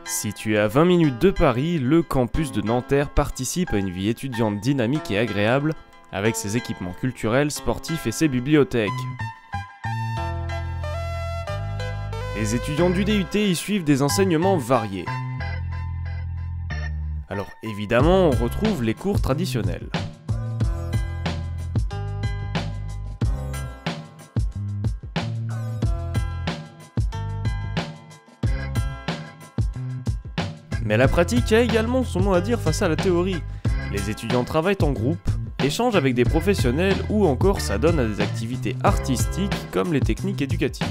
Situé à 20 minutes de Paris, le campus de Nanterre participe à une vie étudiante dynamique et agréable, avec ses équipements culturels, sportifs et ses bibliothèques. Les étudiants du DUT y suivent des enseignements variés. Alors évidemment, on retrouve les cours traditionnels. Mais la pratique a également son mot à dire face à la théorie. Les étudiants travaillent en groupe, échangent avec des professionnels ou encore s'adonnent à des activités artistiques comme les techniques éducatives.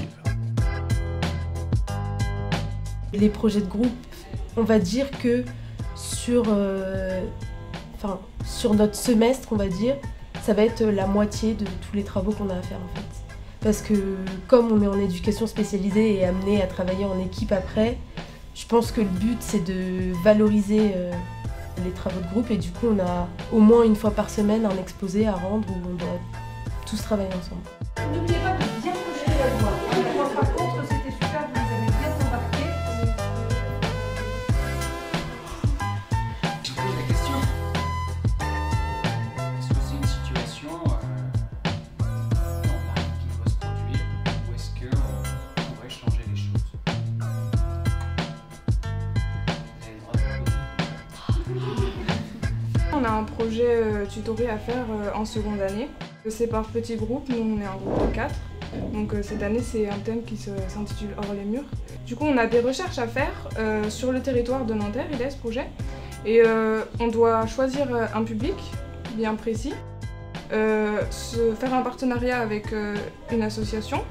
Les projets de groupe, on va dire que sur notre semestre, on va dire, ça va être la moitié de tous les travaux qu'on a à faire en fait. Parce que comme on est en éducation spécialisée et amené à travailler en équipe après, je pense que le but c'est de valoriser les travaux de groupe et du coup on a au moins une fois par semaine un exposé à rendre où on doit tous travailler ensemble. N'oubliez pas de bien cocher la voix. Par contre, c'était super, vous avez bien embarqué. Je pose la question. Est-ce que c'est une situation normale qui doit se produire ou est-ce qu'on pourrait changer les choses? Vous avez le droit de poser. On a un projet tutoré à faire en seconde année. C'est par petits groupes, nous on est un groupe de 4. Donc cette année c'est un thème qui s'intitule Hors les murs. Du coup on a des recherches à faire sur le territoire de Nanterre, il est ce projet. Et on doit choisir un public bien précis, faire un partenariat avec une association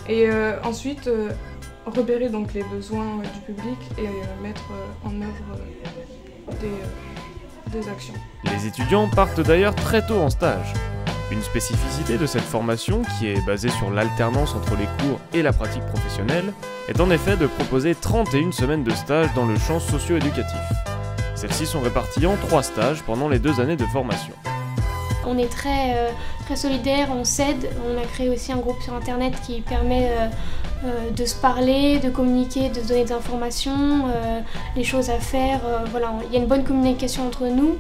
et ensuite repérer donc les besoins du public et mettre en œuvre des actions. Les étudiants partent d'ailleurs très tôt en stage. Une spécificité de cette formation, qui est basée sur l'alternance entre les cours et la pratique professionnelle, est en effet de proposer 31 semaines de stage dans le champ socio-éducatif. Celles-ci sont réparties en 3 stages pendant les 2 années de formation. On est très solidaires, on s'aide, on a créé aussi un groupe sur internet qui permet de se parler, de communiquer, de se donner des informations, les choses à faire, voilà, il y a une bonne communication entre nous.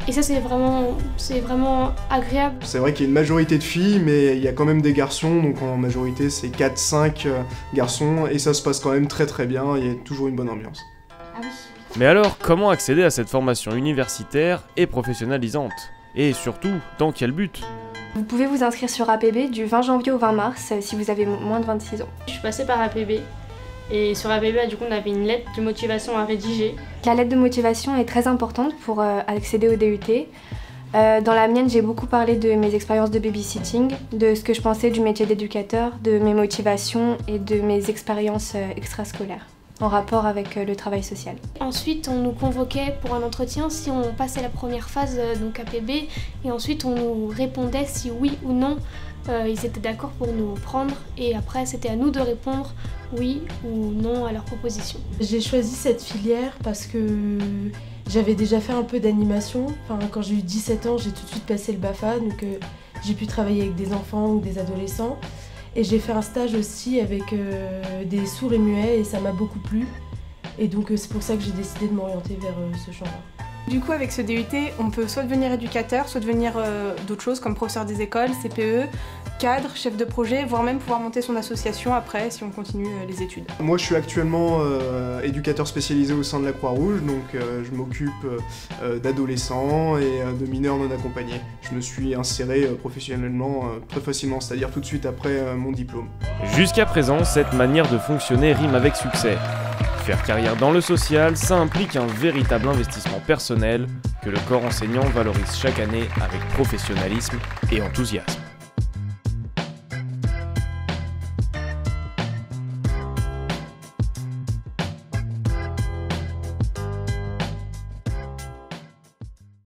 Et ça c'est vraiment agréable. C'est vrai qu'il y a une majorité de filles, mais il y a quand même des garçons, donc en majorité c'est 4-5 garçons, et ça se passe quand même très très bien, il y a toujours une bonne ambiance. Ah oui. Mais alors, comment accéder à cette formation universitaire et professionnalisante? Et surtout, dans quel but? Vous pouvez vous inscrire sur APB du 20 janvier au 20 mars si vous avez moins de 26 ans. Je suis passée par APB. Et sur APB, du coup, on avait une lettre de motivation à rédiger. La lettre de motivation est très importante pour accéder au DUT. Dans la mienne, j'ai beaucoup parlé de mes expériences de babysitting, de ce que je pensais du métier d'éducateur, de mes motivations et de mes expériences extrascolaires en rapport avec le travail social. Ensuite, on nous convoquait pour un entretien si on passait la première phase, donc APB, et ensuite on nous répondait si oui ou non ils étaient d'accord pour nous prendre, et après c'était à nous de répondre oui ou non à leur proposition. J'ai choisi cette filière parce que j'avais déjà fait un peu d'animation. Quand j'ai eu 17 ans, j'ai tout de suite passé le BAFA, donc j'ai pu travailler avec des enfants ou des adolescents. Et j'ai fait un stage aussi avec des sourds et muets et ça m'a beaucoup plu. Et donc c'est pour ça que j'ai décidé de m'orienter vers ce champ-là. Du coup avec ce DUT, on peut soit devenir éducateur, soit devenir d'autres choses comme professeur des écoles, CPE, cadre, chef de projet, voire même pouvoir monter son association après si on continue les études. Moi je suis actuellement éducateur spécialisé au sein de la Croix-Rouge, donc je m'occupe d'adolescents et de mineurs non accompagnés. Je me suis inséré professionnellement très facilement, c'est-à-dire tout de suite après mon diplôme. Jusqu'à présent, cette manière de fonctionner rime avec succès. Faire carrière dans le social, ça implique un véritable investissement personnel que le corps enseignant valorise chaque année avec professionnalisme et enthousiasme.